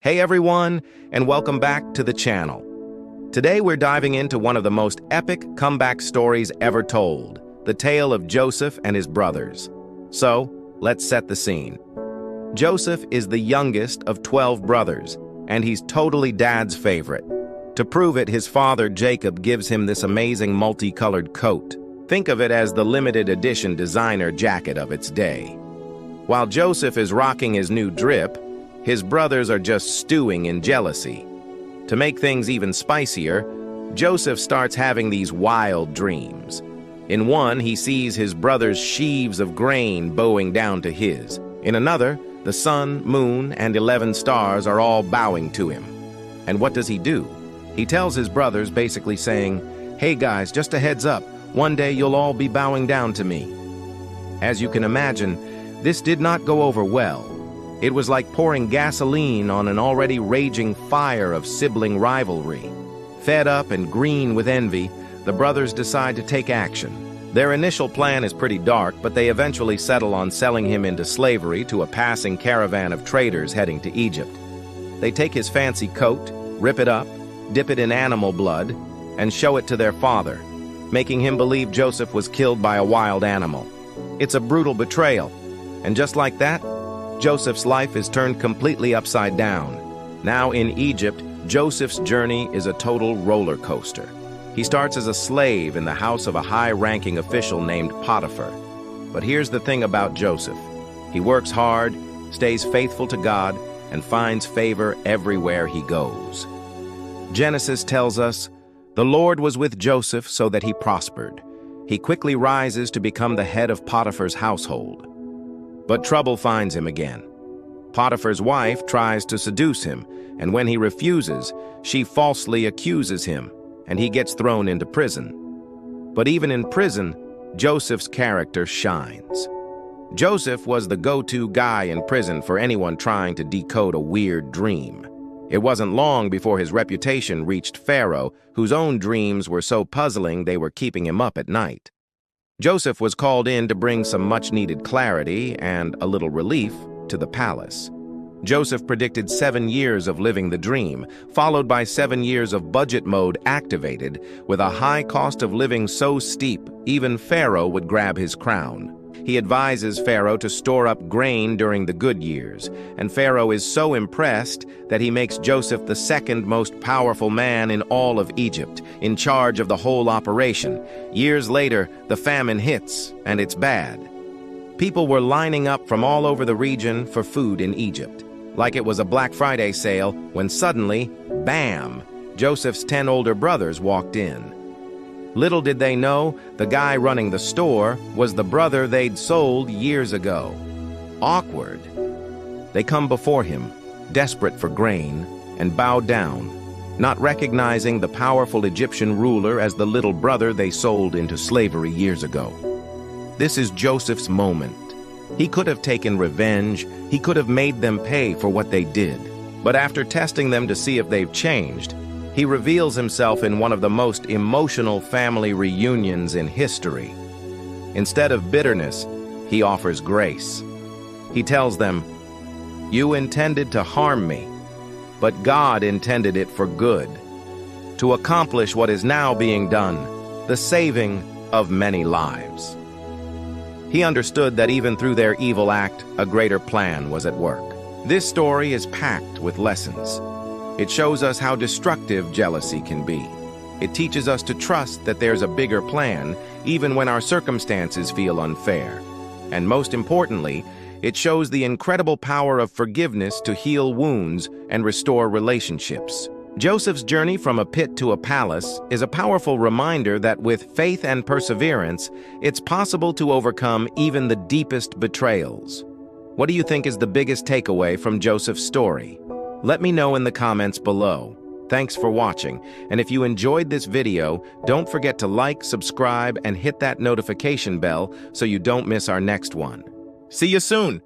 Hey everyone, and welcome back to the channel. Today we're diving into one of the most epic comeback stories ever told, the tale of Joseph and his brothers. So, let's set the scene. Joseph is the youngest of 12 brothers, and he's totally Dad's favorite. To prove it, his father Jacob gives him this amazing multicolored coat. Think of it as the limited edition designer jacket of its day. While Joseph is rocking his new drip, his brothers are just stewing in jealousy. To make things even spicier, Joseph starts having these wild dreams. In one, he sees his brother's sheaves of grain bowing down to his. In another, the sun, moon, and 11 stars are all bowing to him. And what does he do? He tells his brothers, basically saying, "Hey guys, just a heads up, one day you'll all be bowing down to me." As you can imagine, this did not go over well. It was like pouring gasoline on an already raging fire of sibling rivalry. Fed up and green with envy, the brothers decide to take action. Their initial plan is pretty dark, but they eventually settle on selling him into slavery to a passing caravan of traders heading to Egypt. They take his fancy coat, rip it up, dip it in animal blood, and show it to their father, making him believe Joseph was killed by a wild animal. It's a brutal betrayal, and just like that, Joseph's life is turned completely upside down. Now in Egypt, Joseph's journey is a total roller coaster. He starts as a slave in the house of a high-ranking official named Potiphar. But here's the thing about Joseph. He works hard, stays faithful to God, and finds favor everywhere he goes. Genesis tells us, "The Lord was with Joseph so that he prospered. He quickly rises to become the head of Potiphar's household." But trouble finds him again. Potiphar's wife tries to seduce him, and when he refuses, she falsely accuses him, and he gets thrown into prison. But even in prison, Joseph's character shines. Joseph was the go-to guy in prison for anyone trying to decode a weird dream. It wasn't long before his reputation reached Pharaoh, whose own dreams were so puzzling they were keeping him up at night. Joseph was called in to bring some much-needed clarity and a little relief to the palace. Joseph predicted 7 years of living the dream, followed by 7 years of budget mode activated, with a high cost of living so steep even Pharaoh would grab his crown. He advises Pharaoh to store up grain during the good years, and Pharaoh is so impressed that he makes Joseph the second most powerful man in all of Egypt, in charge of the whole operation. Years later, the famine hits, and it's bad. People were lining up from all over the region for food in Egypt, like it was a Black Friday sale, when suddenly, bam, Joseph's 10 older brothers walked in. Little did they know, the guy running the store was the brother they'd sold years ago. Awkward. They come before him, desperate for grain, and bow down, not recognizing the powerful Egyptian ruler as the little brother they sold into slavery years ago. This is Joseph's moment. He could have taken revenge, he could have made them pay for what they did. But after testing them to see if they've changed, he reveals himself in one of the most emotional family reunions in history. Instead of bitterness, he offers grace. He tells them, "You intended to harm me, but God intended it for good, to accomplish what is now being done, the saving of many lives." He understood that even through their evil act, a greater plan was at work. This story is packed with lessons. It shows us how destructive jealousy can be. It teaches us to trust that there's a bigger plan, even when our circumstances feel unfair. And most importantly, it shows the incredible power of forgiveness to heal wounds and restore relationships. Joseph's journey from a pit to a palace is a powerful reminder that with faith and perseverance, it's possible to overcome even the deepest betrayals. What do you think is the biggest takeaway from Joseph's story? Let me know in the comments below. Thanks for watching, and if you enjoyed this video, don't forget to like, subscribe, and hit that notification bell so you don't miss our next one. See you soon!